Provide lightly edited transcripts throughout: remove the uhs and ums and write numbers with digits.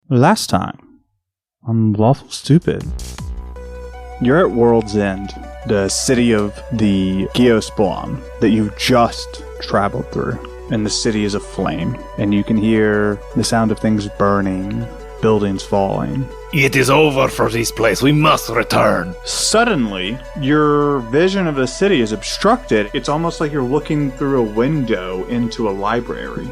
Last time on Lawful Stupid, you're at World's End, the city of the Geospawn that you just traveled through. And the city is aflame, and you can hear the sound of things burning, buildings falling. It is over for this place. We must return. Suddenly, your vision of the city is obstructed. It's almost like you're looking through a window into a library.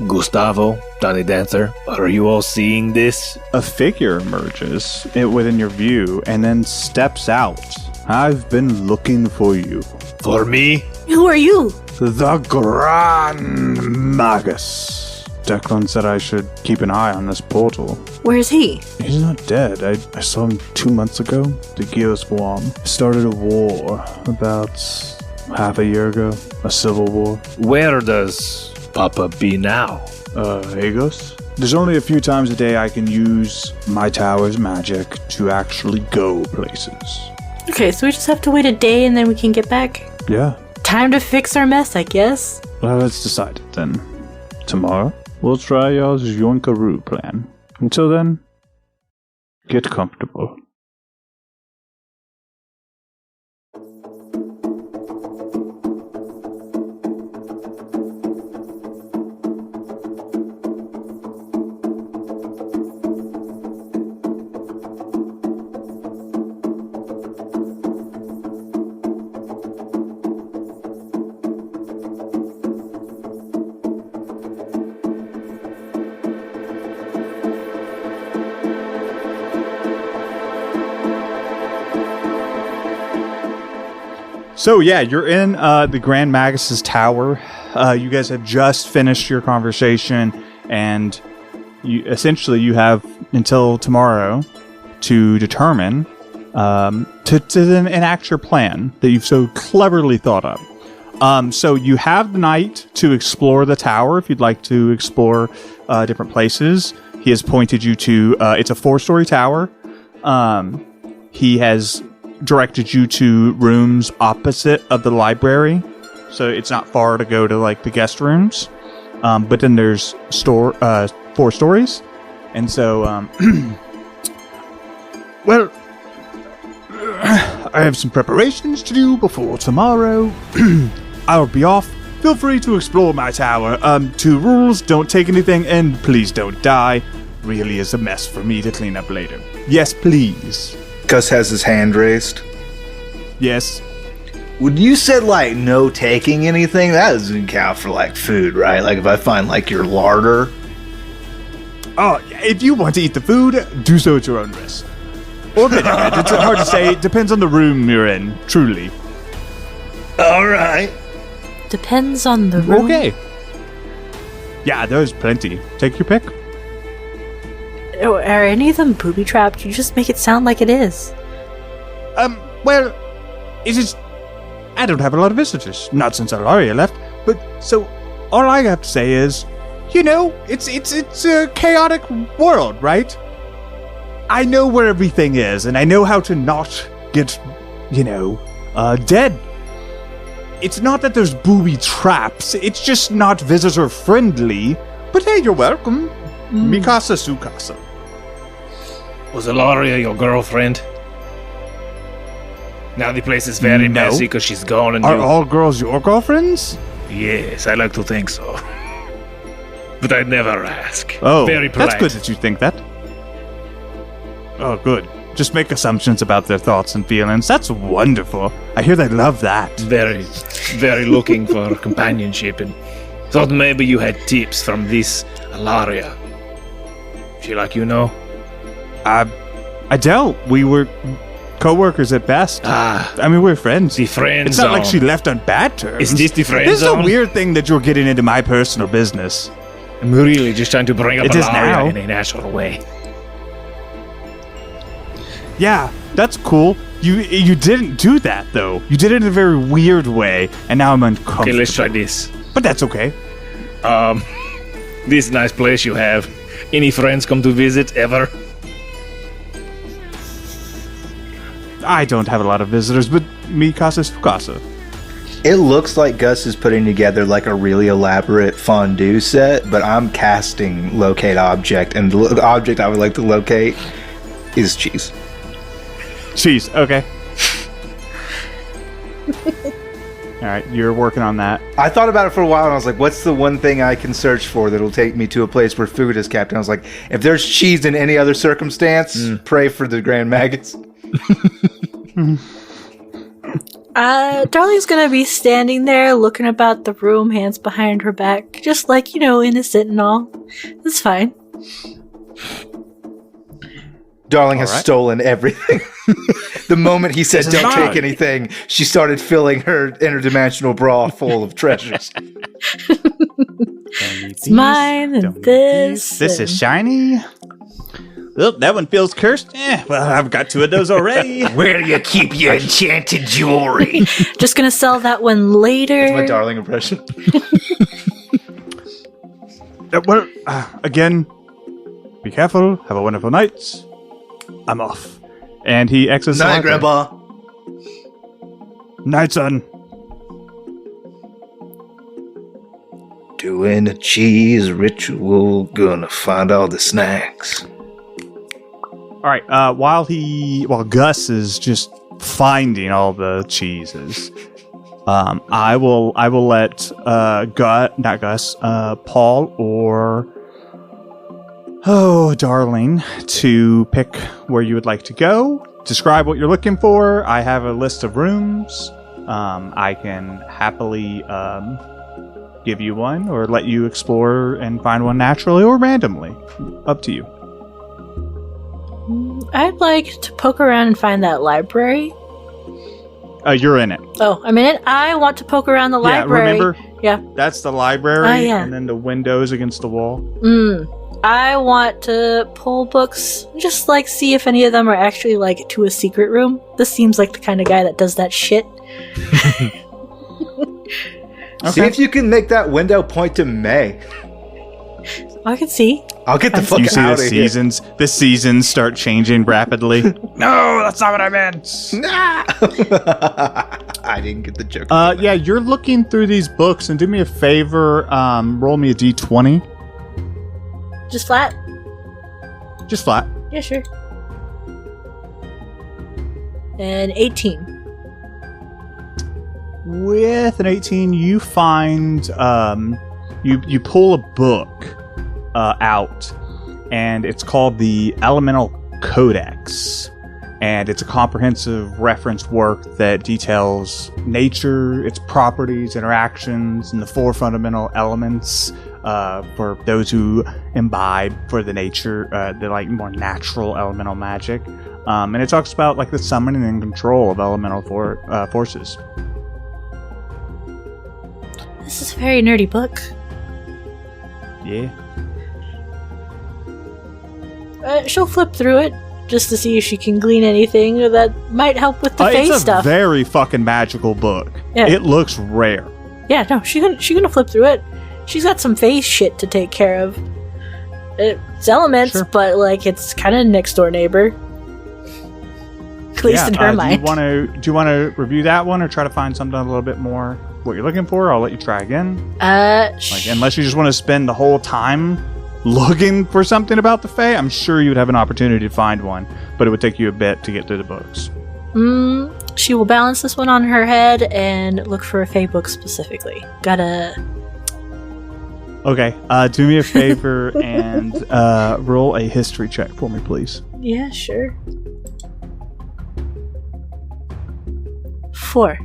Gustavo, Danny Dancer, are you all seeing this? A figure emerges within your view and then steps out. I've been looking for you. For me? Who are you? The Grand Magus. Declan said I should keep an eye on this portal. Where's he? He's not dead. I saw him 2 months ago. The Geospawn started a war about half a year ago. A civil war. Where does Papa be now? Agos? There's only a few times a day I can use my tower's magic to actually go places. Okay, so we just have to wait a day and then we can get back? Yeah. Time to fix our mess, I guess. Well, let's decide it then. Tomorrow, we'll try y'all's Yonkaru plan. Until then, get comfortable. So yeah, you're in the Grand Magus's tower. You guys have just finished your conversation, and you have until tomorrow to determine to then enact your plan that you've so cleverly thought of. So you have the night to explore the tower if you'd like to explore different places. He has pointed you to it's a 4-story tower. He has directed you to rooms opposite of the library, so it's not far to go to like the guest rooms. But then there's 4 stories, and so well, I have some preparations to do before tomorrow. I'll be off. Feel free to explore my tower. 2 rules: don't take anything, and please don't die. Really is a mess for me to clean up later. Yes, please. Gus has his hand raised. Yes. When you said, like, no taking anything, that doesn't count for, like, food, right? Like, if I find, like, your larder. Oh, if you want to eat the food, do so at your own risk. Or vinegar. It's hard to say. It depends on the room you're in, truly. All right. Depends on the room. Okay. Yeah, there's plenty. Take your pick. Are any of them booby-trapped? You just make it sound like it is. Well, it is... I don't have a lot of visitors. Not since Alaria left. But, so, all I have to say is, you know, it's a chaotic world, right? I know where everything is, and I know how to not get, dead. It's not that there's booby traps. It's just not visitor-friendly. But hey, you're welcome. Mikasa Sukasa. Was Alaria your girlfriend? Now the place is very messy because she's gone and Are all girls your girlfriends? Yes, I like to think so. But I'd never ask. Oh, very polite. That's good that you think that. Oh, good. Just make assumptions about their thoughts and feelings. That's wonderful. I hear they love that. Very, very looking for companionship, and thought maybe you had tips from this Alaria. She like you know? I don't. We were co-workers at best. I mean, we're friends. The friend It's not like zone. she left on bad terms. Is this the friend This is zone? a weird thing that you're getting into my personal business. I'm really just trying to bring up It is now. Alaria in a natural way. Yeah, that's cool. You didn't do that, though. You did it in a very weird way, and now I'm uncomfortable. Okay, let's try this. But that's okay. This nice place you have. Any friends come to visit ever? I don't have a lot of visitors, but Mikasa Sukasa. It looks like Gus is putting together like a really elaborate fondue set, but I'm casting locate object, and the object I would like to locate is cheese. Cheese, okay. Alright, you're working on that. I thought about it for a while, and I was like, what's the one thing I can search for that'll take me to a place where food is kept? And I was like, if there's cheese in any other circumstance, pray for the Grand Maggots. Darling's gonna be standing there looking about the room, hands behind her back, just like, innocent and all. It's fine. Darling has stolen everything. The moment he said, don't take anything, she started filling her interdimensional bra full of treasures. It's mine and this. This is shiny. Oh, that one feels cursed. Well, I've got 2 of those already. Where do you keep your enchanted jewelry? Just gonna sell that one later. That's my Darling impression. Again, be careful. Have a wonderful night. I'm off. And he exits. Night, Grandpa. Night, son. Doing a cheese ritual. Gonna find all the snacks. All right. While Gus is just finding all the cheeses, I will let Paul or Darling to pick where you would like to go. Describe what you're looking for. I have a list of rooms. I can happily give you one or let you explore and find one naturally or randomly. Up to you. I'd like to poke around and find that library. You're in it. Oh, I'm in it? I want to poke around the library. Remember? Yeah. That's the library. Oh, yeah. And then the windows against the wall. I want to pull books, just like see if any of them are actually like to a secret room. This seems like the kind of guy that does that shit. Okay. See if you can make that window point to May. I can see. I'll get the fuck you see out the of seasons. here. The seasons start changing rapidly. No, that's not what I meant. Nah. I didn't get the joke. Yeah, you're looking through these books, and do me a favor. Roll me a d20. Just flat? Just flat. Yeah, sure. And 18. With an 18, you find you pull a book out, and it's called the Elemental Codex, and it's a comprehensive reference work that details nature, its properties, interactions, and the 4 fundamental elements for those who imbibe for the nature, the like more natural elemental magic, and it talks about like the summoning and control of elemental forces. This is a very nerdy book. Yeah. She'll flip through it just to see if she can glean anything that might help with the face it's a stuff. Very fucking magical book. Yeah. It looks rare. Yeah, no, she's gonna flip through it. She's got some face shit to take care of. It's elements, Sure. but like it's kind of next door neighbor. At least in her mind. Do you want to review that one or try to find something a little bit more what you're looking for? I'll let you try again. Unless you just want to spend the whole time looking for something about the Fae, I'm sure you would have an opportunity to find one, but it would take you a bit to get through the books. She will balance this one on her head and look for a Fae book specifically. Okay, do me a favor and roll a history check for me, please. Yeah, sure. 4.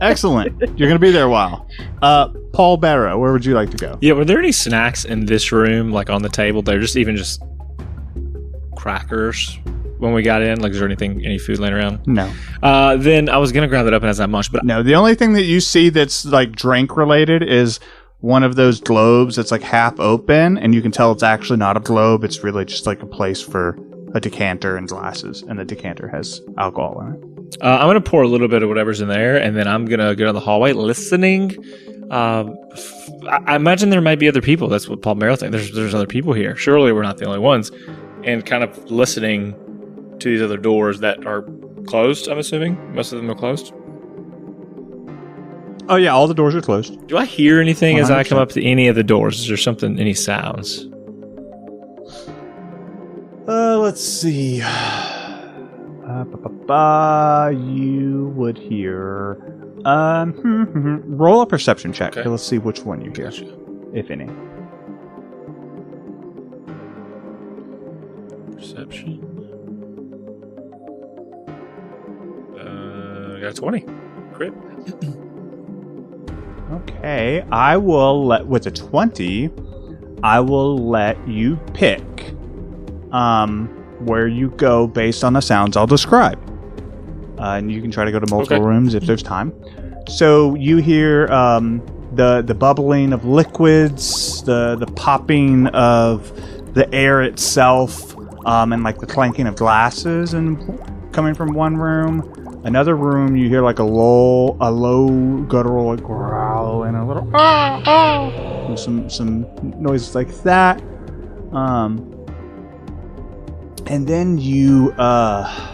Excellent. You're going to be there a while. Paul Barrow, where would you like to go? Yeah, were there any snacks in this room, like on the table? They're just crackers when we got in? Like, is there any food laying around? No. Then I was going to grab that up and has that much, but... No, the only thing that you see that's like drink related is one of those globes that's like half open, and you can tell it's actually not a globe. It's really just like a place for a decanter and glasses, and the decanter has alcohol in it. I'm going to pour a little bit of whatever's in there, and then I'm going to go down the hallway listening. I imagine there might be other people. That's what Paul Merrill thinks. There's other people here. Surely we're not the only ones. And kind of listening to these other doors that are closed, I'm assuming. Most of them are closed. Oh yeah, all the doors are closed. Do I hear anything as I 100%. come up to any of the doors? Is there something, any sounds? Let's see. You would hear. Roll a perception check. Okay. Let's see which one you hear, Gotcha. if any. Perception. Got a 20. Crit. Okay, I will let with a 20. I will let you pick where you go based on the sounds I'll describe. And you can try to go to multiple Okay. rooms if there's time. So you hear the bubbling of liquids, the popping of the air itself, and like the clanking of glasses and coming from one room. Another room, you hear like a low guttural like growl and a little and some noises like that. And then you I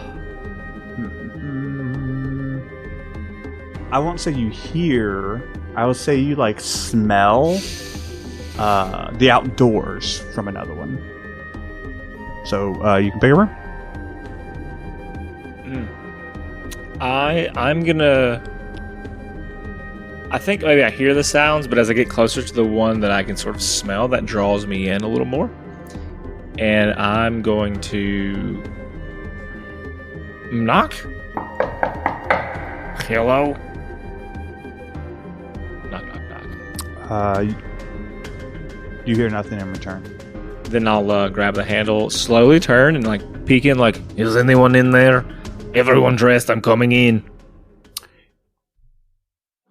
won't say you hear, I will say you like smell the outdoors from another one. So you can pick a room. I'm gonna. I think maybe I hear the sounds, but as I get closer to the one that I can sort of smell, that draws me in a little more. And I'm going to knock. Hello. Knock, knock, knock. You hear nothing in return. Then I'll grab the handle, slowly turn, and like peek in. Like, is anyone in there? Everyone dressed. I'm coming in.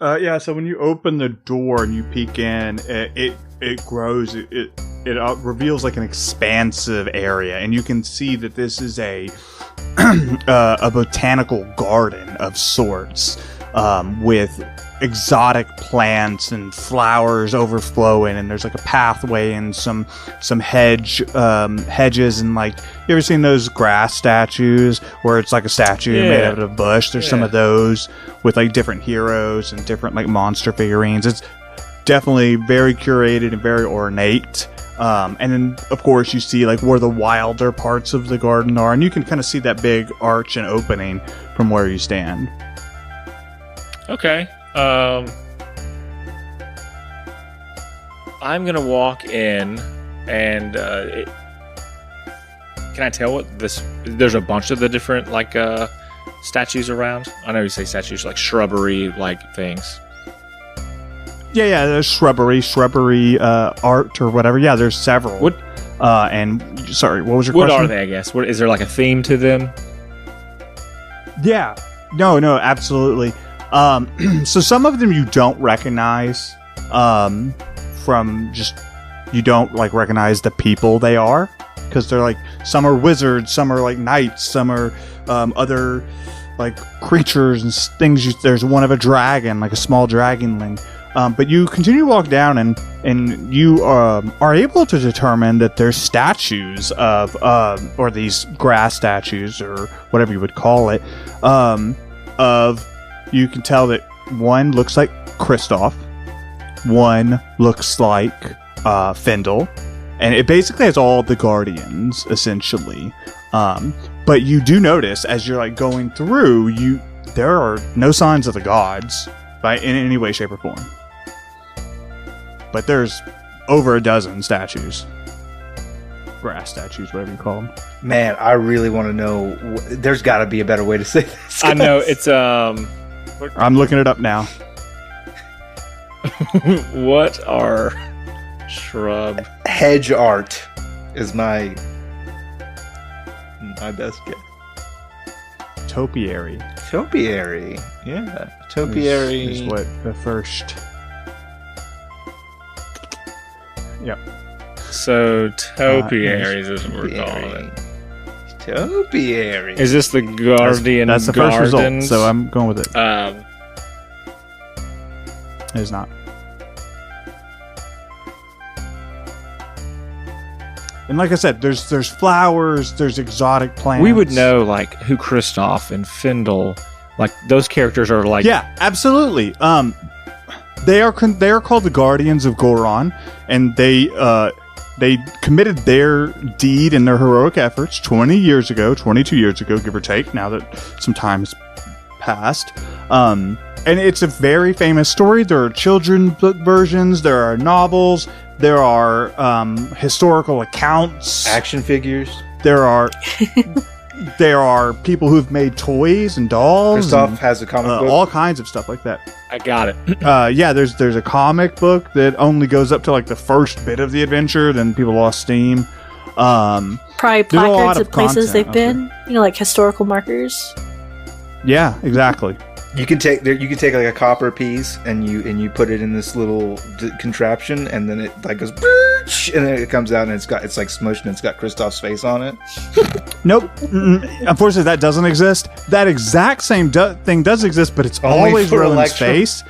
Yeah, so when you open the door and you peek in, it grows. It reveals like an expansive area, and you can see that this is a botanical garden of sorts, with exotic plants and flowers overflowing, and there's like a pathway and some hedges, and like, you ever seen those grass statues where it's like a statue made out of a bush? There's some of those with like different heroes and different like monster figurines. It's definitely very curated and very ornate. And then of course you see like where the wilder parts of the garden are, and you can kind of see that big arch and opening from where you stand. Okay. I'm gonna walk in, and can I tell what this? There's a bunch of the different like statues around. I know you say statues, like shrubbery like things. Yeah, there's shrubbery art or whatever. Yeah, there's several. What? And sorry, what was your What question? are they? I guess. What is there like a theme to them? Yeah. No, absolutely. So some of them you don't recognize, from just, you don't like recognize the people they are, because they're like, some are wizards, some are like knights, some are other like creatures and things. There's one of a dragon, like a small dragonling. But you continue to walk down, and you are able to determine that there's statues of, or these grass statues, or whatever you would call it, you can tell that one looks like Kristoff, one looks like Findle, and it basically has all the Guardians, essentially. But you do notice, as you're like going through, there are no signs of the gods in any way, shape, or form. But there's over a dozen statues. Grass statues, whatever you call them. Man, I really want to know. There's got to be a better way to say this. I know it's I'm looking it up now. What are shrub? Hedge art is my best guess. Topiary. Topiary. Yeah. Topiary. Is what the first. Yep. So topiaries is what we're calling it. Topiary. Is this the Guardian That's the first result, Gardens? so I'm going with it. Um, It is not. And like I said, there's flowers, there's exotic plants. we would know like who Kristoff and Findle, like those characters are like. Yeah, absolutely. They are called the Guardians of Goron, and they committed their deed and their heroic efforts 22 years ago, give or take, now that some time has passed. And it's a very famous story. There are children's book versions, there are novels, there are historical accounts, Action figures. there are people who've made toys and dolls. Christoph has a comic book. All kinds of stuff like that. I got it. Yeah, there's a comic book that only goes up to like the first bit of the adventure, then people lost steam. Probably There's a lot placards of of places content they've been. You know, like historical markers. Yeah, exactly. You can take like a copper piece and you put it in this little contraption, and then it like goes, and then it comes out and it's like smushed and it's got Christoph's face on it. Nope. Unfortunately, that doesn't exist. That exact same thing does exist, but it's Only always for Rowan's Electro. face.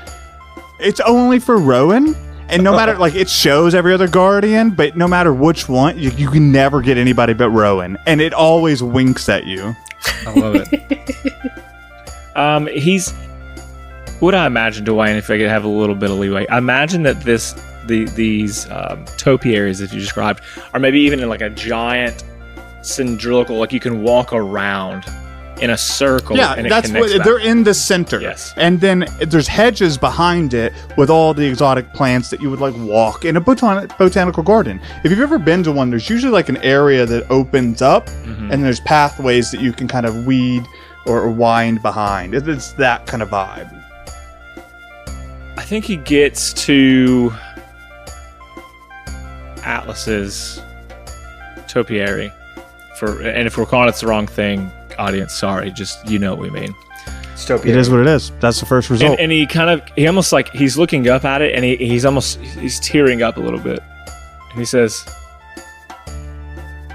It's only for Rowan, and no matter like it shows every other Guardian, but no matter which one, you can never get anybody but Rowan, and it always winks at you. I love it. He's. Would I imagine, Dwayne, if I could have a little bit of leeway? I imagine that these topiaries that you described are maybe even in like a giant cylindrical, like you can walk around in a circle. Yeah, and that's what they're in the center. Yes. And then there's hedges behind it with all the exotic plants that you would like walk in a botanical garden. If you've ever been to one, there's usually like an area that opens up, and there's pathways that you can kind of weed or wind behind. It's that kind of vibe. I think he gets to Atlas's topiary and if we're calling it the wrong thing, audience, sorry, just you know what we mean. It's topiary. It is what it is. That's the first result. And he almost like he's looking up at it, and he's tearing up a little bit, and he says,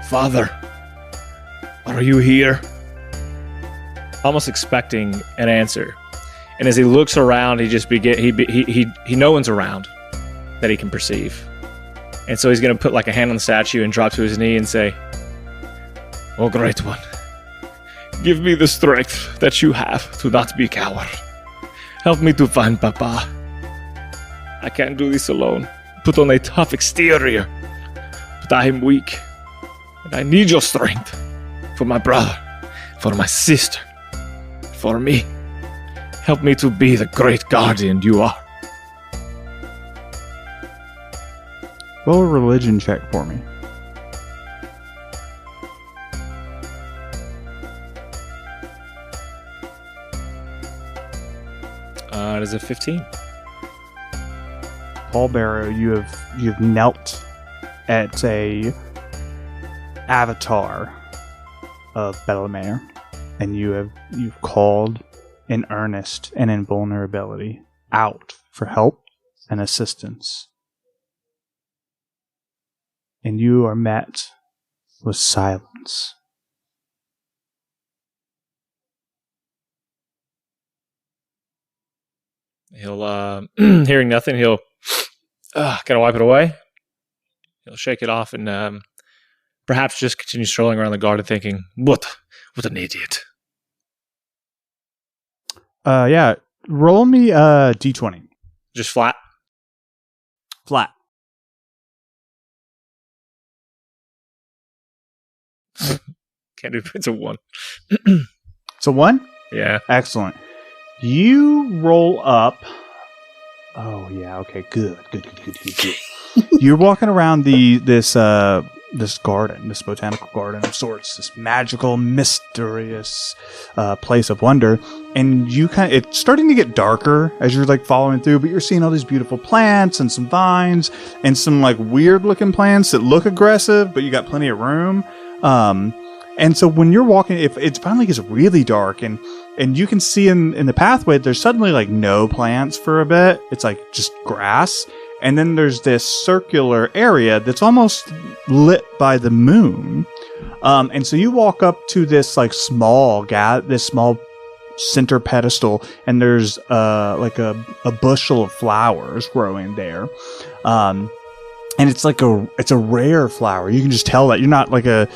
"Father, are you here?" Almost expecting an answer. And as he looks around, he no one's around that he can perceive. And so he's going to put like a hand on the statue and drop to his knee and say, "Oh, great one, give me the strength that you have to not be a coward. Help me to find Papa. I can't do this alone. Put on a tough exterior, but I am weak. And I need your strength for my brother, for my sister, for me. Help me to be the great guardian you are." Roll a religion check for me. It is a 15. Paul Barrow, you've knelt at a avatar of Bellamere, and you've called in earnest and in vulnerability out for help and assistance. And you are met with silence. He'll, hearing nothing, he'll kind of wipe it away. He'll shake it off and perhaps just continue strolling around the garden thinking, what an idiot. Yeah, roll me a d20. Just flat. Flat. Can't do it. It's a 1. It's a 1? Yeah. Excellent. You roll up. Oh yeah. Okay. Good. You're walking around this garden, this botanical garden of sorts, this magical, mysterious place of wonder, and it's starting to get darker as you're like following through, but you're seeing all these beautiful plants and some vines and some like weird looking plants that look aggressive, but you got plenty of room. And so when you're walking, if it finally gets really dark and you can see in the pathway, there's suddenly like no plants for a bit. It's like just grass. And then there's this circular area that's almost lit by the moon. And so you walk up to this like small center pedestal, and there's like a bushel of flowers growing there. And it's like it's a rare flower. You can just tell that you're not like a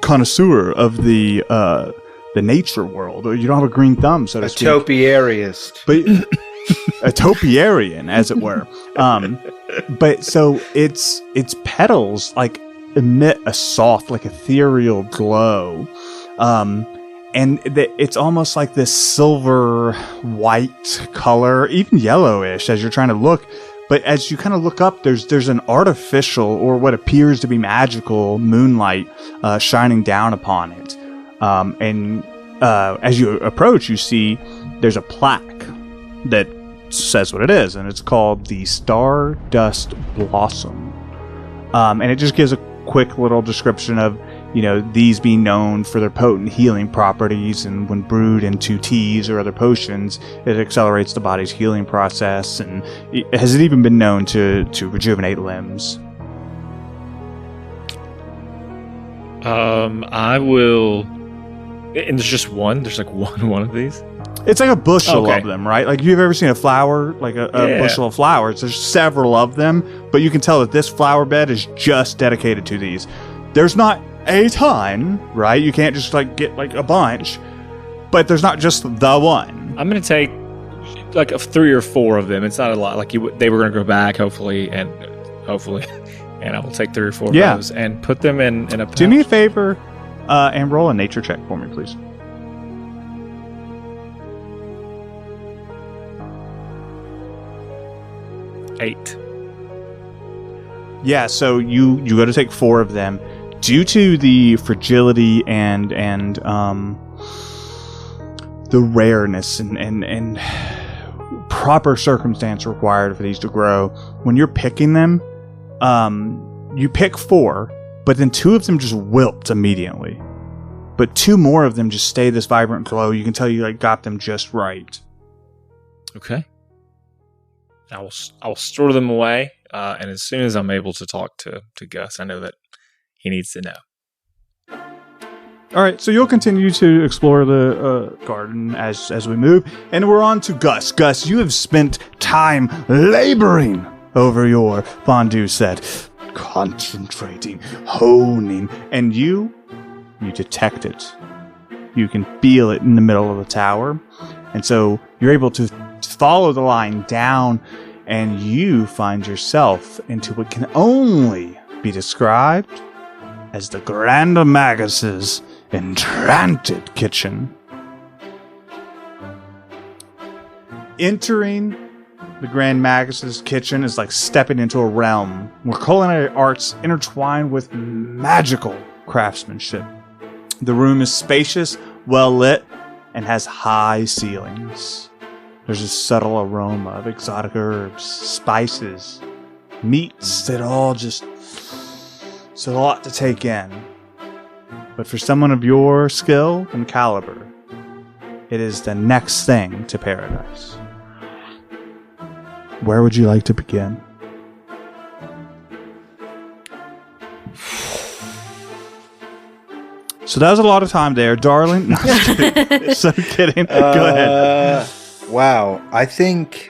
connoisseur of the nature world, or you don't have a green thumb, so to speak. Topiarist. But a topiarian, as it were. But so its petals like emit a soft, like ethereal glow. It's almost like this silver white color, even yellowish as you're trying to look. But as you kind of look up, there's an artificial or what appears to be magical moonlight shining down upon it. As you approach, you see there's a plaque that says what it is, and it's called the Stardust Blossom. And it just gives a quick little description of, these being known for their potent healing properties, and when brewed into teas or other potions, it accelerates the body's healing process, and has it even been known to rejuvenate limbs? I will. And there's just one. There's like one of these. It's like a bushel of them, right? Like you've ever seen a flower, like a bushel of flowers. There's several of them, but you can tell that this flower bed is just dedicated to these. There's not a ton, right? You can't just like get like a bunch, but there's not just the one. I'm gonna take like 3 or 4 of them. It's not a lot. Like they were gonna go back, hopefully, and I will take 3 or 4 of those and put them in a pouch. Do me a favor and roll a nature check for me, please. Eight. Yeah, so you go to take 4 of them. Due to the fragility and the rareness and proper circumstance required for these to grow, when you're picking them, you pick 4, but then 2 of them just wilt immediately. But 2 more of them just stay this vibrant glow. You can tell you like got them just right. Okay. I will store them away, and as soon as I'm able to talk to Gus, I know that he needs to know. All right, so you'll continue to explore the garden as we move, and we're on to Gus. Gus, you have spent time laboring over your fondue set, concentrating, honing, and you detect it. You can feel it in the middle of the tower, and so you're able to follow the line down, and you find yourself into what can only be described as the Grand Magus's enchanted kitchen. Entering the Grand Magus's kitchen is like stepping into a realm where culinary arts intertwine with magical craftsmanship. The room is spacious, well lit, and has high ceilings. There's a subtle aroma of exotic herbs, spices, meats that all just... It's a lot to take in. But for someone of your skill and caliber, it is the next thing to paradise. Where would you like to begin? So that was a lot of time there, darling. No, I'm kidding. So kidding. Go ahead. Wow. I think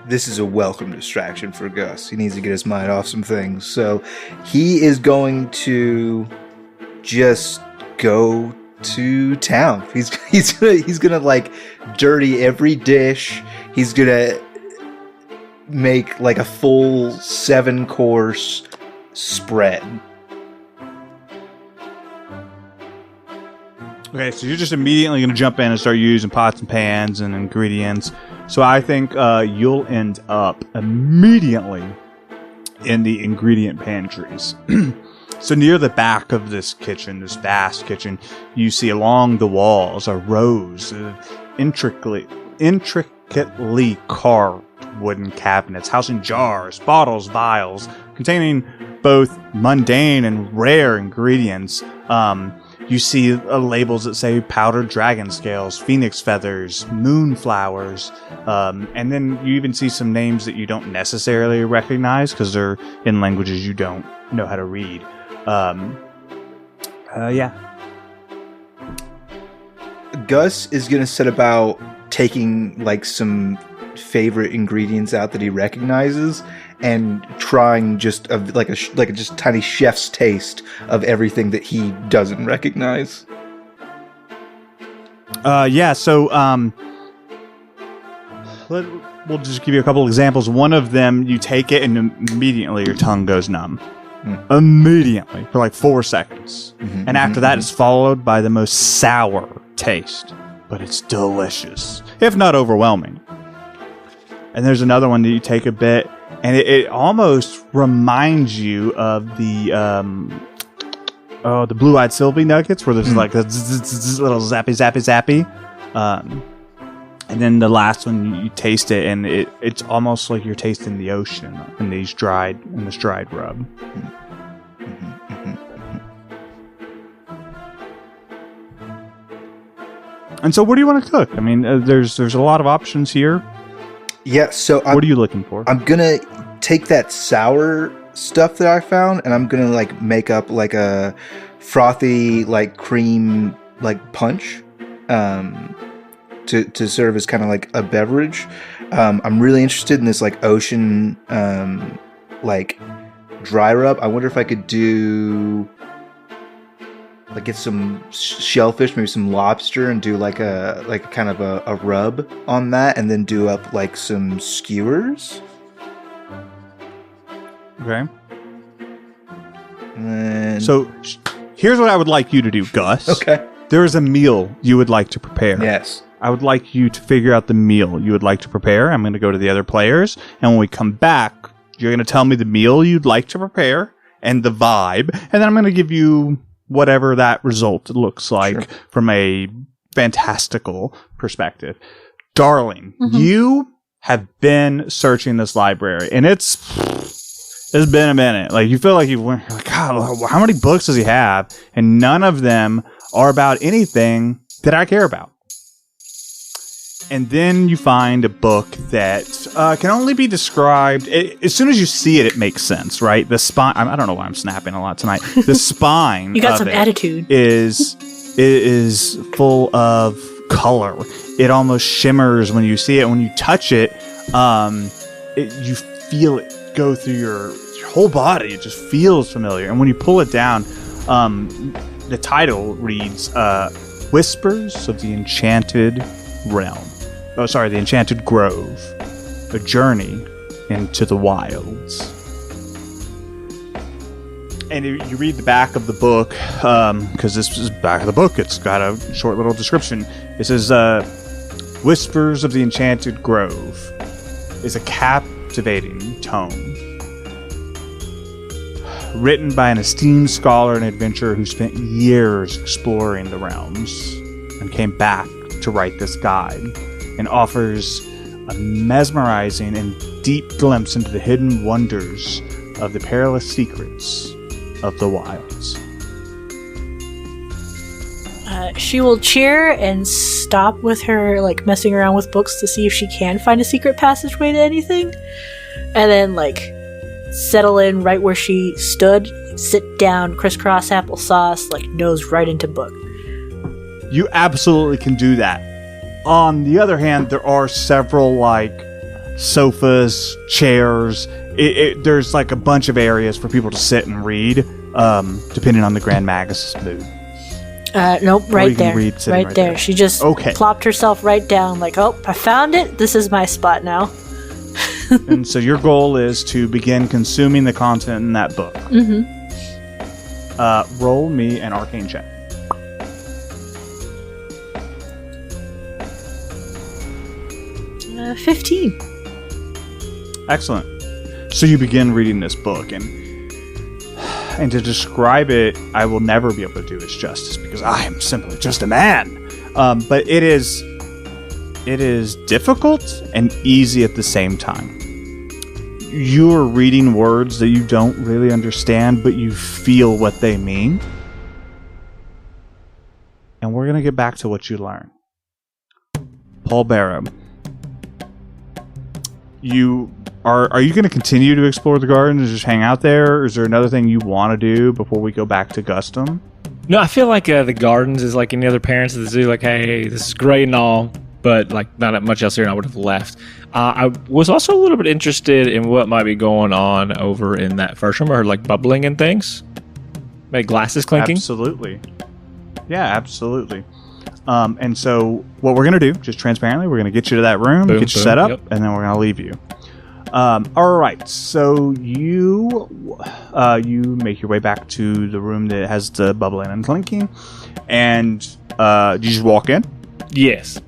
this is a welcome distraction for Gus. He needs to get his mind off some things. So he is going to just go to town. He's gonna like dirty every dish. He's gonna make like a full 7-course spread. Okay, so you're just immediately going to jump in and start using pots and pans and ingredients. So I think you'll end up immediately in the ingredient pantries. So near the back of this kitchen, this vast kitchen, you see along the walls a rows of intricately carved wooden cabinets housing jars, bottles, vials, containing both mundane and rare ingredients. You see labels that say powdered dragon scales, phoenix feathers, moonflowers, and then you even see some names that you don't necessarily recognize because they're in languages you don't know how to read. Yeah. Gus is going to set about taking like some favorite ingredients out that he recognizes and trying just like a just tiny chef's taste of everything that he doesn't recognize. Yeah, so We'll just give you a couple examples. One of them, you take it and immediately your tongue goes numb. Immediately, for like 4 seconds. And after that, it's followed by the most sour taste. But it's delicious, if not overwhelming. And there's another one that you take a bit, and it almost reminds you of the blue-eyed Sylvie nuggets, where there's like a little zappy. And then the last one, you taste it, and it's almost like you're tasting the ocean in this dried rub. And so, what do you want to cook? I mean, there's a lot of options here. Yeah. So, what are you looking for? I'm gonna take that sour stuff that I found, and I'm gonna like make up like a frothy like cream like punch, to serve as kind of like a beverage. I'm really interested in this like ocean like dry rub. I wonder if I could do. Like get some shellfish, maybe some lobster, and do like a kind of a rub on that, and then do up like some skewers. Okay. So here's what I would like you to do, Gus. Okay. There is a meal you would like to prepare. Yes. I would like you to figure out the meal you would like to prepare. I'm going to go to the other players, and when we come back, you're going to tell me the meal you'd like to prepare and the vibe, and then I'm going to give you whatever that result looks like from a fantastical perspective. Darling, you have been searching this library, and it's been a minute. Like, you feel like you're like, God, how many books does he have? And none of them are about anything that I care about. And then you find a book that can only be described. As soon as you see it, it makes sense, right? The spine. I don't know why I'm snapping a lot tonight. The spine. You got some attitude. Is full of color. It almost shimmers when you see it. When you touch it, you feel it go through your whole body. It just feels familiar. And when you pull it down, the title reads "Whispers of the Enchanted Realm." Oh, sorry, the Enchanted Grove. A journey into the wilds. And you read the back of the book, because this is the back of the book. It's got a short little description. It says, Whispers of the Enchanted Grove is a captivating tome. Written by an esteemed scholar and adventurer who spent years exploring the realms and came back to write this guide, and offers a mesmerizing and deep glimpse into the hidden wonders of the perilous secrets of the wilds. She will cheer and stop with her like messing around with books to see if she can find a secret passageway to anything, and then like settle in right where she stood, sit down, crisscross applesauce, like nose right into book. You absolutely can do that. On the other hand, there are several like sofas, chairs. There's like a bunch of areas for people to sit and read, depending on the Grand Magus' mood. Nope, right there. Right there. She just plopped herself right down like, oh, I found it. This is my spot now. And so your goal is to begin consuming the content in that book. Roll me an arcane check. 15. Excellent. So you begin reading this book, and to describe it, I will never be able to do its justice because I am simply just a man. But it is difficult and easy at the same time. You are reading words that you don't really understand, but you feel what they mean. And we're going to get back to what you learn. Paul Barrow. Are you going to continue to explore the garden and just hang out there? Or is there another thing you want to do before we go back to Gustum? No, I feel like the gardens is like any other parents at the zoo. Like, hey, this is great and all, but like not that much else here, and I would have left. I was also a little bit interested in what might be going on over in that first room. I heard like bubbling and things, like glasses clinking. Absolutely, yeah, absolutely. And so what we're going to do, just transparently, we're going to get you to that room, Boom, get you boom, set up, yep. and then we're going to leave you. All right. So you make your way back to the room that has the bubbling and clinking, and you just walk in. Yes.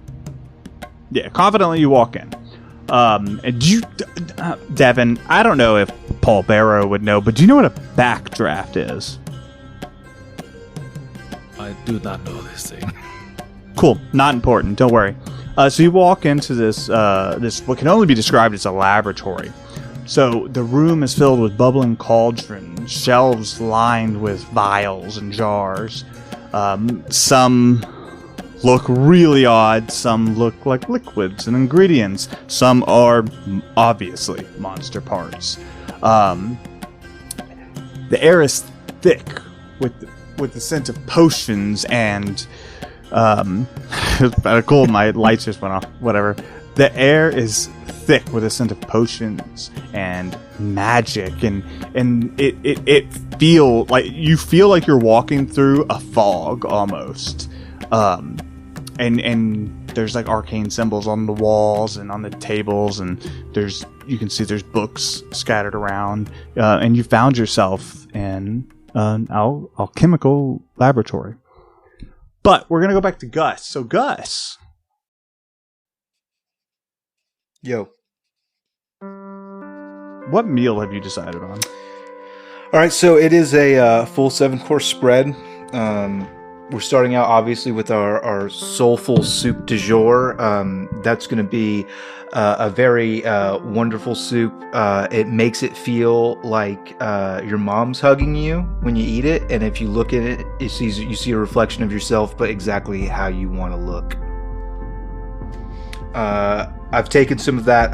Yeah, confidently you walk in. And you, Devin, I don't know if Paul Barrow would know, but do you know what a backdraft is? I do not know this thing. Cool, not important. Don't worry. So you walk into this what can only be described as a laboratory. So the room is filled with bubbling cauldrons, shelves lined with vials and jars. Some look really odd. Some look like liquids and ingredients. Some are obviously monster parts. The air is thick with the scent of potions and it's kind of cool. My lights just went off. Whatever. The air is thick with a scent of potions and magic, and it feel like you're walking through a fog almost. And there's like arcane symbols on the walls and on the tables, and you can see there's books scattered around, and you found yourself in an alchemical laboratory. But we're gonna go back to Gus. So Gus, Yo. what meal have you decided on? All right, so it is a full 7-course spread. We're starting out obviously with our soulful soup du jour. That's going to be a very wonderful soup. It makes it feel like your mom's hugging you when you eat it, and if you look at it, you see a reflection of yourself, but exactly how you want to look. I've taken some of that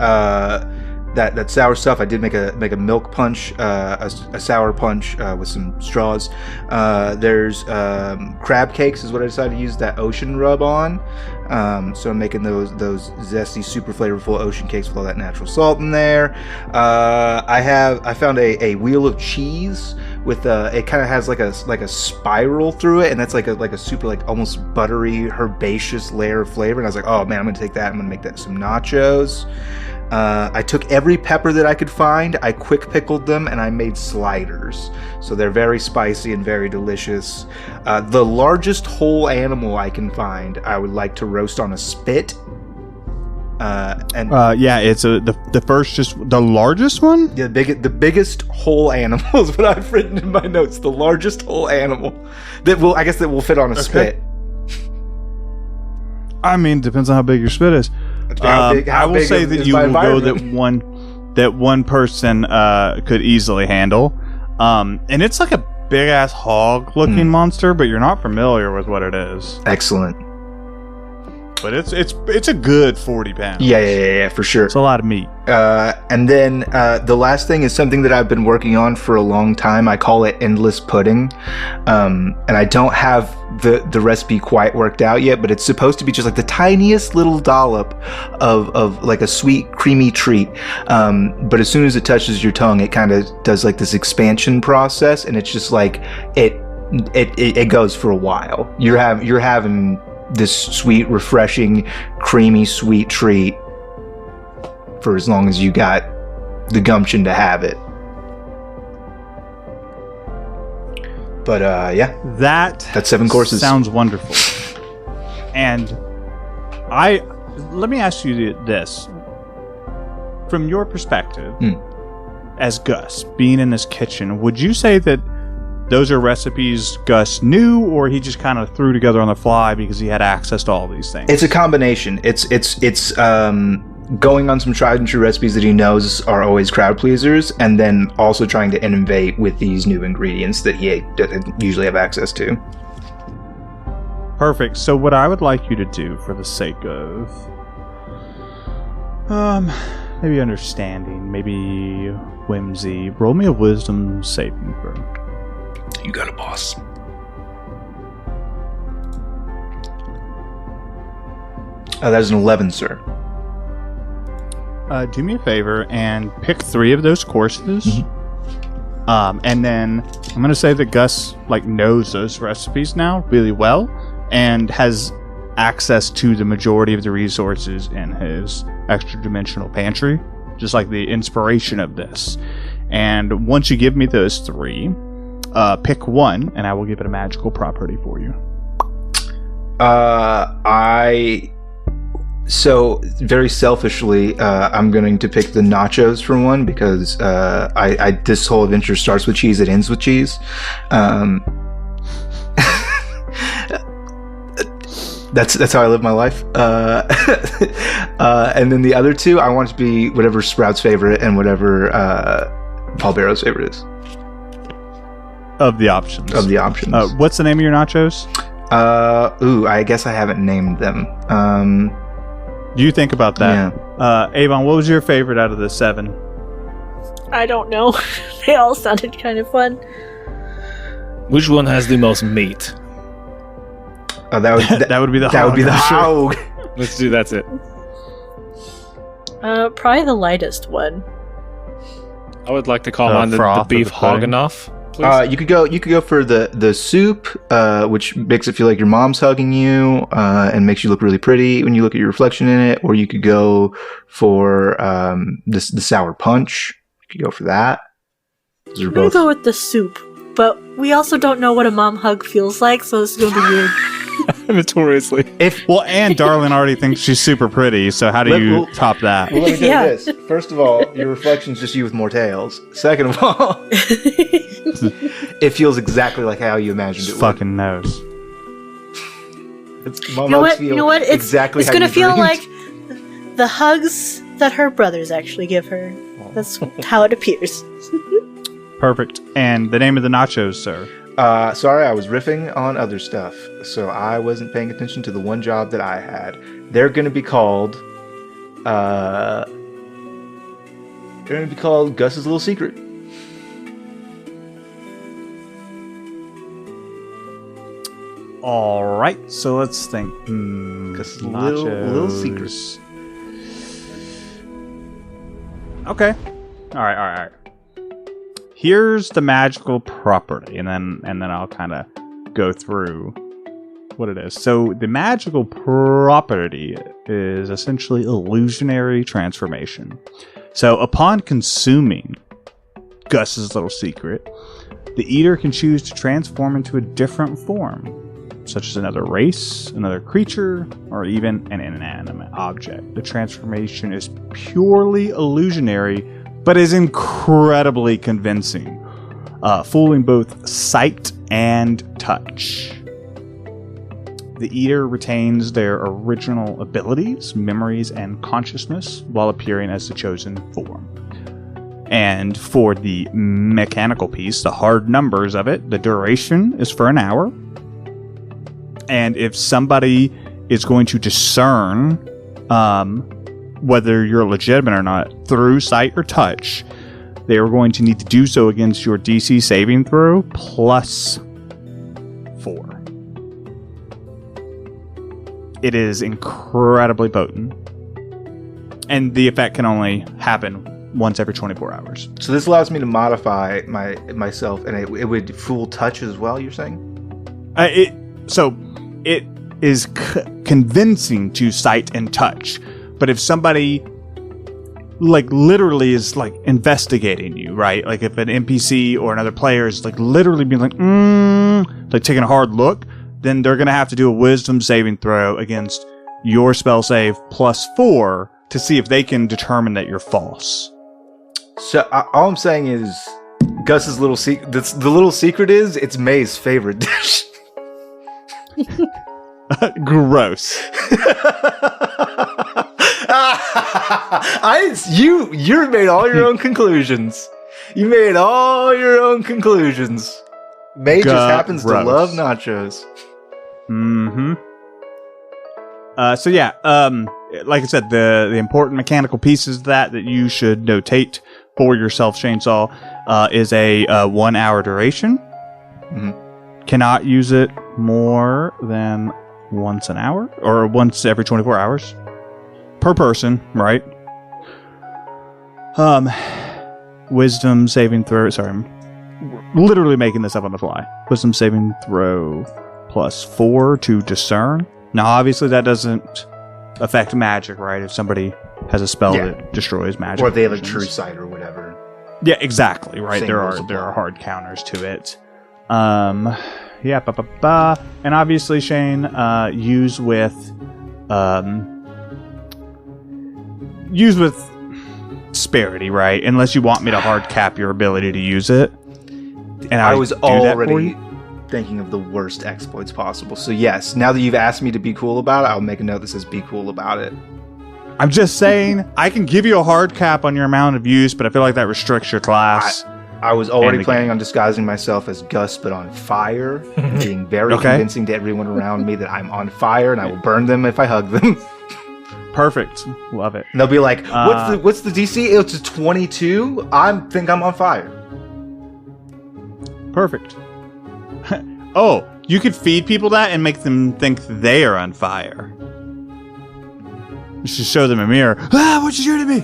sour stuff. I did make a milk punch, a sour punch with some straws. There's crab cakes is what I decided to use that ocean rub on. So I'm making those zesty, super flavorful ocean cakes with all that natural salt in there. I found a wheel of cheese with it kind of has like a spiral through it, and that's like a super like almost buttery herbaceous layer of flavor. And I was like, oh man, I'm gonna take that. I'm gonna make that some nachos. I took every pepper that I could find, I quick pickled them, and I made sliders. So they're very spicy and very delicious. The largest whole animal I can find, I would like to roast on a spit. It's the first, just the largest one. Yeah, the biggest whole animal is what I've written in my notes. The largest whole animal that will fit on a spit. I mean, depends on how big your spit is. I will say that you will go that one person could easily handle, and it's like a big ass hog looking monster, but you're not familiar with what it is. Excellent. But it's a good 40 pounds. Yeah, for sure. It's a lot of meat. And then the last thing is something that I've been working on for a long time. I call it endless pudding, and I don't have the recipe quite worked out yet, but it's supposed to be just like the tiniest little dollop of like a sweet, creamy treat. But as soon as it touches your tongue, it kind of does like this expansion process, and it's just like it goes for a while. You're having this sweet, refreshing, creamy, sweet treat for as long as you got the gumption to have it. But that's 7 courses. Sounds wonderful. And let me ask you this. From your perspective, as Gus, being in this kitchen, would you say that those are recipes Gus knew, or he just kind of threw together on the fly because he had access to all these things? It's a combination. It's going on some tried and true recipes that he knows are always crowd pleasers, and then also trying to innovate with these new ingredients that he doesn't usually have access to. Perfect. So what I would like you to do, for the sake of maybe understanding, maybe whimsy, roll me a wisdom saving throw. You got a boss. That's an 11, sir. Do me a favor and pick 3 of those courses. And then I'm going to say that Gus knows those recipes now really well and has access to the majority of the resources in his extra-dimensional pantry, just like the inspiration of this. And once you give me those 3, pick one, and I will give it a magical property for you. So very selfishly, I'm going to pick the nachos for one because this whole adventure starts with cheese, it ends with cheese. That's how I live my life. And then the other 2, I want it to be whatever Sprout's favorite and whatever Paul Barrow's favorite is. Of the options. What's the name of your nachos? I guess I haven't named them. You think about that. Yeah. Avon, what was your favorite out of the 7? I don't know. They all sounded kind of fun. Which one has the most meat? Oh, that would be the hog. Let's do that's it. Probably the lightest one. I would like to call mine the beef Hoganoff. You could go for the soup, which makes it feel like your mom's hugging you, and makes you look really pretty when you look at your reflection in it. Or you could go for the sour punch. You could go for that. Those are I'm gonna go with the soup, but we also don't know what a mom hug feels like, so this is gonna be weird. Notoriously. And Darlin already thinks she's super pretty, so how do you top that? Well, let me tell you this. First of all, your reflection's just you with more tails. Second of all, it feels exactly like how you imagined it would. Fucking knows. You know what? It's exactly it's how gonna you feel dreamed. like the hugs that her brothers actually give her. That's how it appears. Perfect. And the name of the nachos, sir? Sorry, I was riffing on other stuff, so I wasn't paying attention to the one job that I had. They're going to be called, Gus's Little Secret. All right, so let's think. Gus's little secrets. Okay. All right. Here's the magical property, and then I'll kind of go through what it is. So the magical property is essentially illusionary transformation. So upon consuming Gus's Little Secret, the eater can choose to transform into a different form, such as another race, another creature, or even an inanimate object. The transformation is purely illusionary, but is incredibly convincing, fooling both sight and touch. The eater retains their original abilities, memories, and consciousness while appearing as the chosen form. And for the mechanical piece, the hard numbers of it, the duration is for an hour. And if somebody is going to discern whether you're legitimate or not through sight or touch, they are going to need to do so against your DC saving throw plus 4. It is incredibly potent, and the effect can only happen once every 24 hours. So this allows me to modify myself, and it would fool touch as well, you're saying? It is convincing to sight and touch. But if somebody, literally is, investigating you, right? Like, if an NPC or another player is, literally being taking a hard look, then they're going to have to do a wisdom saving throw against your spell save plus 4 to see if they can determine that you're false. So, all I'm saying is, Gus's little secret, the little secret is, it's May's favorite dish. Gross. You made all your own conclusions. May just happens to love nachos. Mm-hmm. Like I said, the important mechanical pieces that you should notate for yourself, Chainsaw, is a 1 hour duration. Mm-hmm. Cannot use it more than once an hour, or once every 24 hours per person, right? Wisdom saving throw. Sorry, I'm literally making this up on the fly. Wisdom saving throw plus 4 to discern. Now, obviously, that doesn't affect magic, right? If somebody has a spell Yeah. that destroys magic, Or if they have a potions. true sight or whatever. Yeah, exactly. Right. Same There rules are apply. hard counters to it. Yeah. And obviously, Shane, use with disparity, right? Unless you want me to hard cap your ability to use it. And I was do that for already you. thinking of the worst exploits possible. So yes, now that you've asked me to be cool about it, I'll make a note that says be cool about it. I'm just saying, I can give you a hard cap on your amount of use, but I feel like that restricts your class. I was already And the planning game. on disguising myself as Gus, but on fire, being very Okay. convincing to everyone around me that I'm on fire and I will burn them if I hug them. Perfect. Love it. And they'll be like, "What's the DC? It's a 22. Think I'm on fire." Perfect. Oh, you could feed people that and make them think they are on fire. You should show them a mirror. Ah, what you do to me?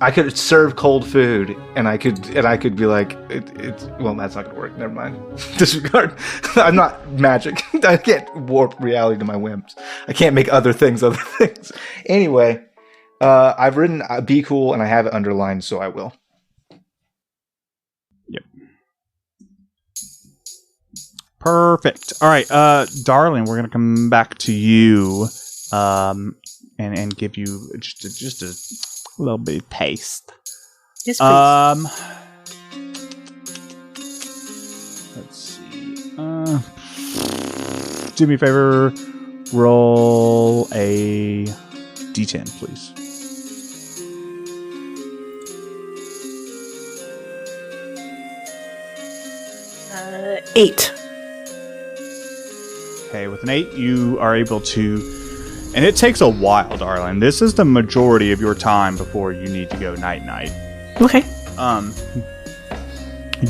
I could serve cold food, and I could be like, "It's well, that's not gonna work. Never mind. Disregard. I'm not magic. I can't warp reality to my whims. I can't make other things other things." Anyway, I've written "be cool" and I have it underlined, so I will. Yep. Perfect. All right, darling, we're gonna come back to you, and give you just a little bit of taste. Yes, please. Let's see. Do me a favor. Roll a d10, please. Eight. Okay, with an 8, you are able to... And it takes a while, darling. This is the majority of your time before you need to go night-night. Okay.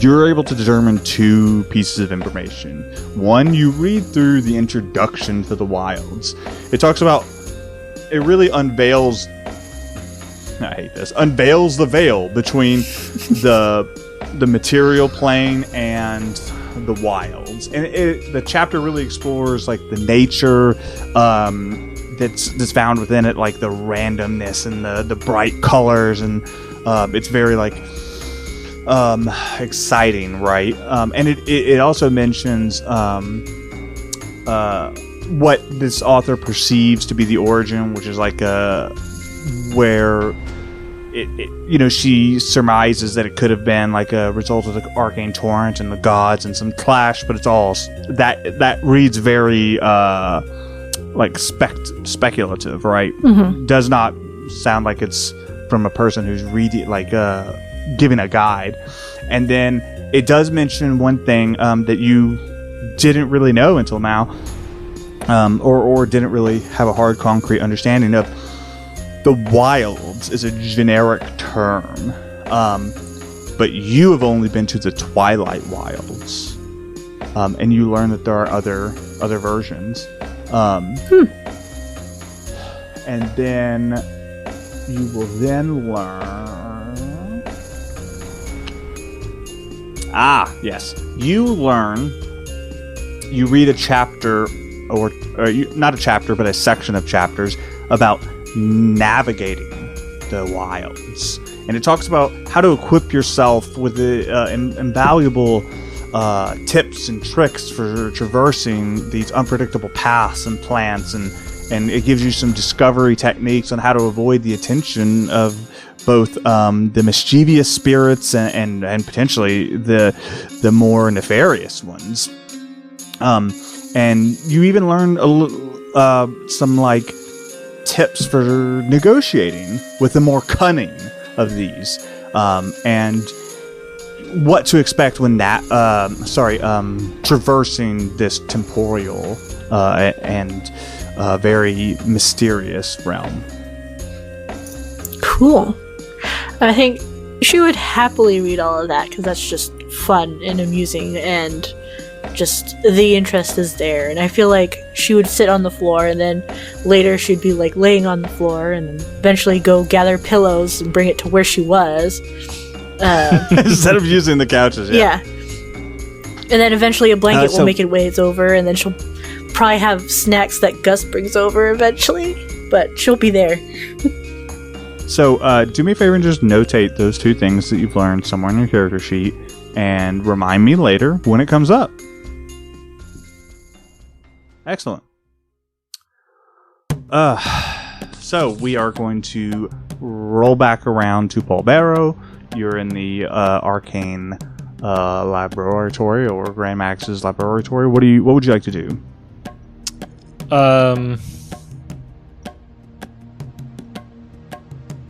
You're able to determine 2 pieces of information. One, you read through the introduction to the wilds. It talks about... It really unveils... I hate this. Unveils the veil between the material plane and the wilds. And the chapter really explores like the nature that's found within it, like the randomness and the bright colors, and it's very like exciting, right? And it also mentions what this author perceives to be the origin, which is like where she surmises that it could have been like a result of the arcane torrent and the gods and some clash, but it's all that reads very like speculative, right? Mm-hmm. Does not sound like it's from a person who's reading, like giving a guide. And then it does mention one thing that you didn't really know until now, or didn't really have a hard, concrete understanding of. The wilds is a generic term, but you have only been to the Twilight Wilds, and you learn that there are other versions. And then you will then learn. Yes, you learn. You read a chapter, or not a chapter, but a section of chapters about navigating the wilds, and it talks about how to equip yourself with the invaluable tips and tricks for traversing these unpredictable paths and plants, and it gives you some discovery techniques on how to avoid the attention of both the mischievous spirits and potentially the more nefarious ones. And you even learn some like tips for negotiating with the more cunning of these, and what to expect when traversing this temporal and very mysterious realm. Cool. I think she would happily read all of that because that's just fun and amusing, and just the interest is there. And I feel like she would sit on the floor, and then later she'd be like laying on the floor, and then eventually go gather pillows and bring it to where she was. Instead of using the couches. Yeah. And then eventually a blanket will make its way over, and then she'll probably have snacks that Gus brings over eventually, but she'll be there. So, do me a favor and just notate those 2 things that you've learned somewhere in your character sheet, and remind me later when it comes up. Excellent. So we are going to roll back around to Paul Barrow. You're in the arcane laboratory, or Grand Max's laboratory. What would you like to do?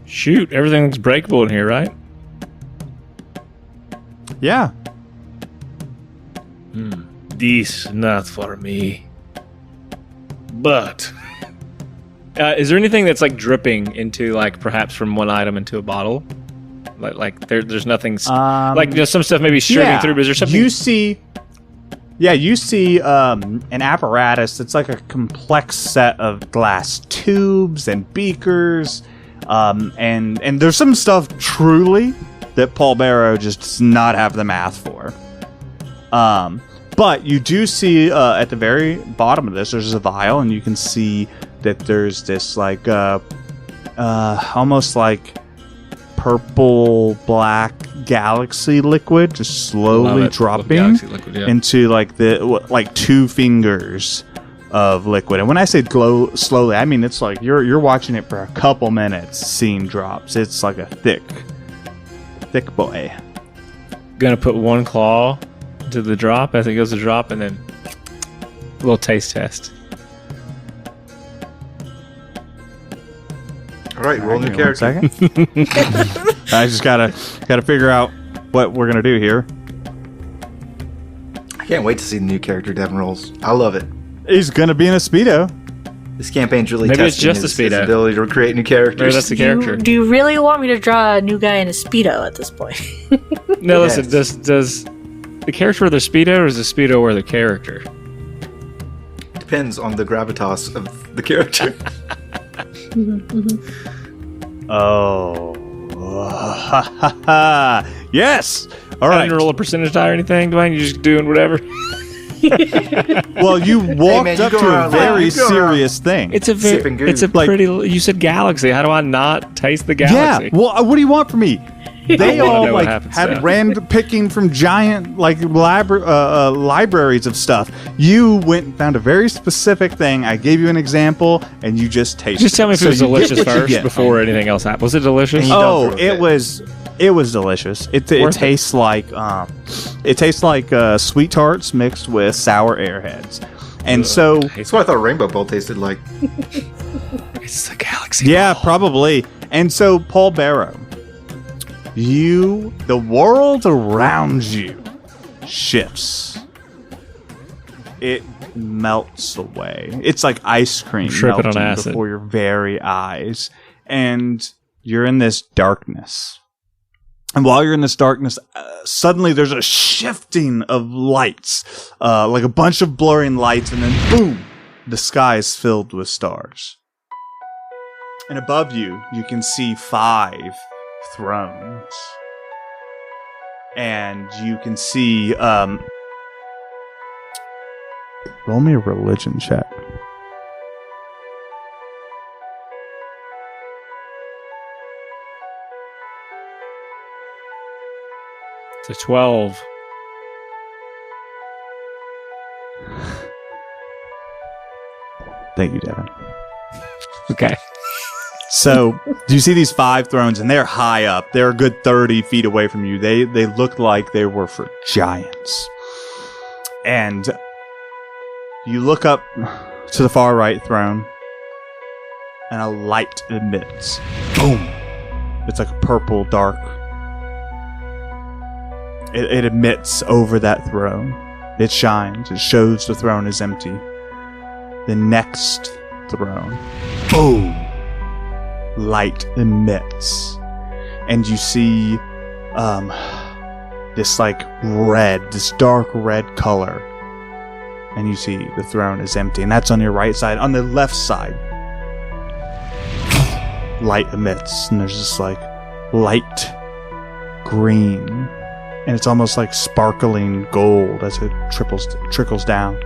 Shoot, everything's breakable in here, right? Yeah. This not for me. But is there anything that's like dripping into, like, perhaps from one item into a bottle? Like there's nothing like, some stuff maybe streaming through, but is there something you see? Yeah, you see an apparatus that's like a complex set of glass tubes and beakers, and there's some stuff truly that Paul Barrow just does not have the math for. But you do see at the very bottom of this, there's a vial, and you can see that there's this like almost like purple black galaxy liquid just slowly dropping liquid, into like like 2 fingers of liquid. And when I say glow slowly, I mean it's like you're watching it for a couple minutes seeing drops. It's like a thick boy. Gonna put 1 claw to the drop as it goes to drop, and then a little taste test. All right, roll new character. I just gotta figure out what we're gonna do here. I can't wait to see the new character Devin rolls. I love it. He's gonna be in a Speedo. This campaign's really maybe it's testing just his a Speedo. ability to create new characters. Maybe that's the character. Do you really want me to draw a new guy in a Speedo at this point? No, listen. Does the character wear the Speedo, or is the Speedo wear the character? Depends on the gravitas of the character. Oh. Yes! All I right. didn't roll a percentage die or anything, Dwayne. You just doing whatever. Well, you walked man, you up go to a around, very you go serious thing. It's a Sipping goo. it's a Like- pretty. You said galaxy. How do I not taste the galaxy? Yeah. Well, what do you want from me? They I wanna all know what like happens had now. random picking from giant like libraries of stuff. You went and found a very specific thing. I gave you an example, and you just tasted. Just tell me if So it was you get delicious what you first get. before anything else happened. Was it delicious? And you Oh, don't throw a it was delicious. It Worth it. tastes like sweet tarts mixed with sour airheads, and so That's what I thought Rainbow Bowl tasted like. It's the galaxy. yeah, probably. And so Paul Barrow, the world around you shifts. It melts away. It's like ice cream Tripping on melting acid. before your very eyes. And you're in this darkness. And while you're in this darkness, suddenly there's a shifting of lights, like a bunch of blurring lights, and then boom, the sky is filled with stars. And above you, you can see 5 thrones. And you can see, roll me a religion check. It's a 12. Thank you, Devin. Okay. So, do you see these 5 thrones? And they're high up. They're a good 30 feet away from you. They look like they were for giants. And you look up to the far right throne, and a light emits. Boom! It's like a purple dark. It emits over that throne. It shines. It shows the throne is empty. The next throne. Boom! Light emits, and you see this like this dark red color, and you see the throne is empty, and that's on your right side. On the left side, light emits, and there's this like light green, and it's almost like sparkling gold as it trickles down.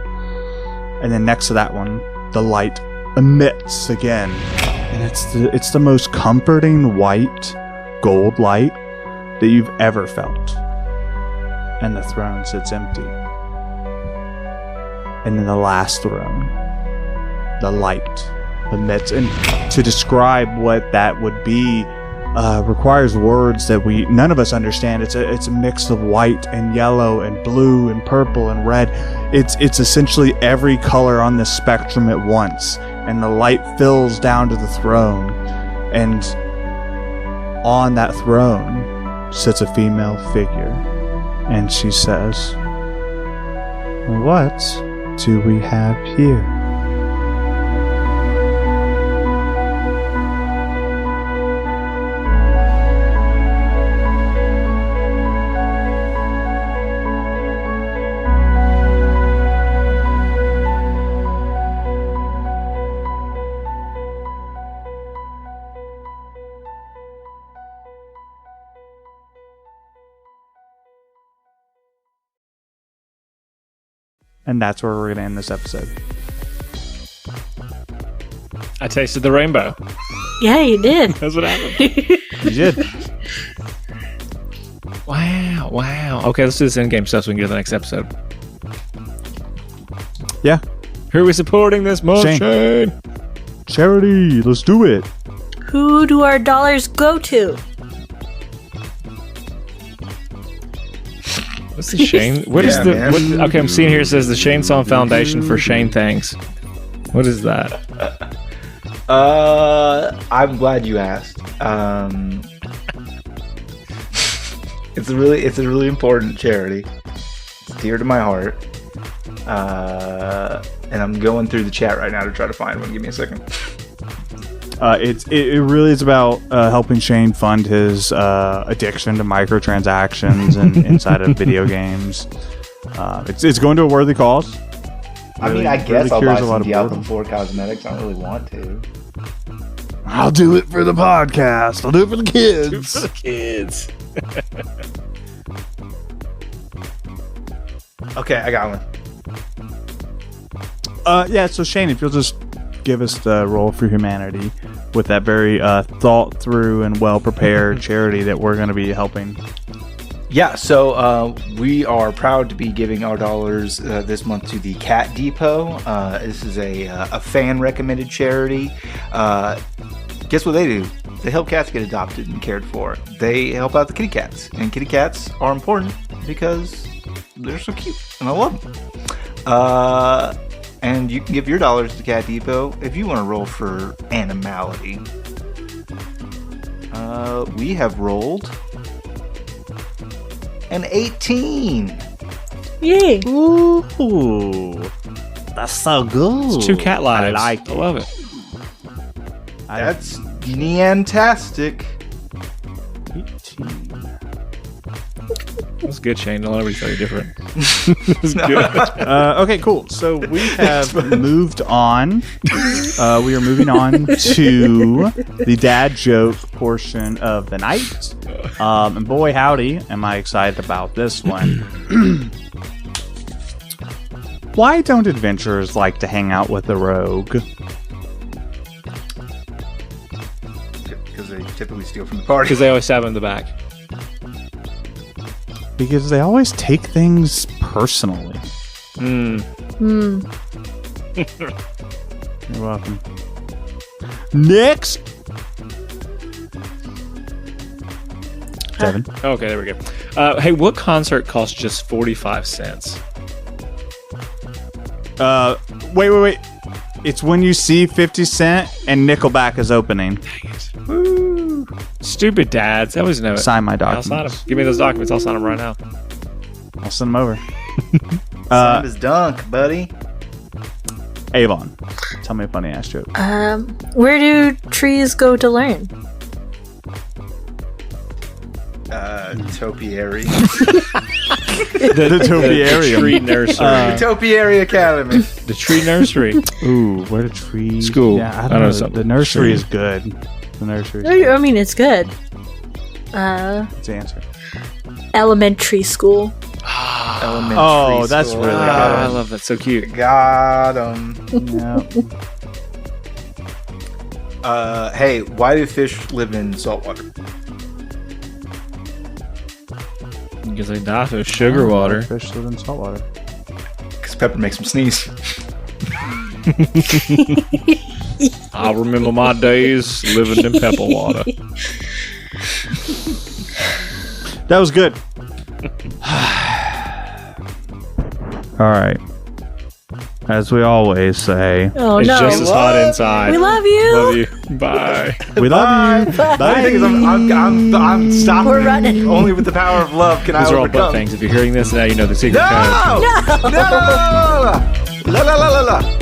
And then next to that one, the light emits again. And it's the most comforting white gold light that you've ever felt. And the throne sits empty. And then the last throne, the light emits. And to describe what that would be requires words that none of us understand. It's a mix of white and yellow and blue and purple and red. It's essentially every color on the spectrum at once. And the light fills down to the throne. And on that throne sits a female figure. And she says, "What do we have here?" And that's where we're going to end this episode. I tasted the rainbow. Yeah, you did. That's what happened. You did. Wow. Okay, let's do this in-game stuff so we can get to the next episode. Yeah. Who are we supporting this month, Shane? Charity, let's do it. Who do our dollars go to? What's the Shane? What is the? What, okay, I'm seeing here. It says the Shane Song Foundation for Shane Thanks. What is that? I'm glad you asked. It's a really important charity. It's dear to my heart. And I'm going through the chat right now to try to find one. Give me a second. It really is about helping Shane fund his addiction to microtransactions and inside of video games. It's going to a worthy cause. I mean, I guess I'll buy some Diablo 4 cosmetics. I don't really want to. I'll do it for the podcast. I'll do it for the kids. Do it for the kids. Okay, I got one. Yeah, so Shane, if you'll just give us the Roll for Humanity with that very thought through and well prepared charity that we're going to be helping. Yeah, so we are proud to be giving our dollars this month to the Cat Depot. This is a fan recommended charity. Guess what they do? They help cats get adopted and cared for. They help out the kitty cats, and kitty cats are important because they're so cute and I love them. And you can give your dollars to Cat Depot if you want to roll for animality. We have rolled an 18. Yay. Ooh, that's so good. It's 2 cat lives. I like it. I love it. That's neantastic. 18. That's good, Shane. Don't ever tell you different. That's good. Okay, cool. So we have moved on. We are moving on to the dad joke portion of the night. And boy, howdy, am I excited about this one. Why don't adventurers like to hang out with a rogue? Because they typically steal from the party. Because they always stab him in the back. Because they always take things personally. You're welcome. Next! Devin. Okay, there we go. Hey, what concert costs just 45 cents? Wait. It's when you see 50 Cent and Nickelback is opening. Dang it. Woo. Stupid dads. I always know it. Sign my I'll sign documents. them. Give me those documents. I'll sign them right now. I'll send them over. Send his dunk, buddy. Avon, tell me a funny ass joke. Where do trees go to learn? Topiary. The Topiarium. Tree nursery. Topiary Academy. The tree nursery. Ooh, where do trees? School. Yeah, I I don't know know. something. The nursery Tree. is good. The nursery is I mean, it's good. That's the answer. Elementary school. Elementary Oh, that's school. really I love that. So cute. Got him. Yeah. Hey, why do fish live in saltwater? Because they die for sugar water. Fish live in saltwater. Because pepper makes them sneeze. I remember my days living in pepper water. That was good. All right. As we always say, Oh It's no. just as hot inside. We love you. Love you. Bye. we love you. Bye. The only thing is I'm stopping. We're running. Only with the power of love can These I are all overcome. butt things. If you're hearing this, now you know the secret. No! code. No! La la la la la.